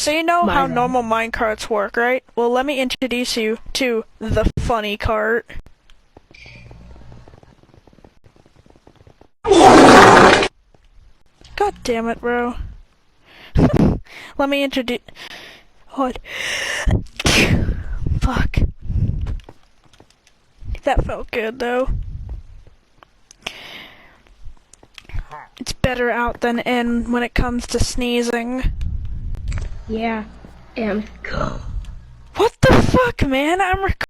So you know how Mine. normal minecarts work, right? Well, let me introduce you to the funny cart. God damn it, bro. Let me introduce... What? Fuck. That felt good, though. It's better out than in when it comes to sneezing. Yeah. And go. What the fuck, man? I'm recording.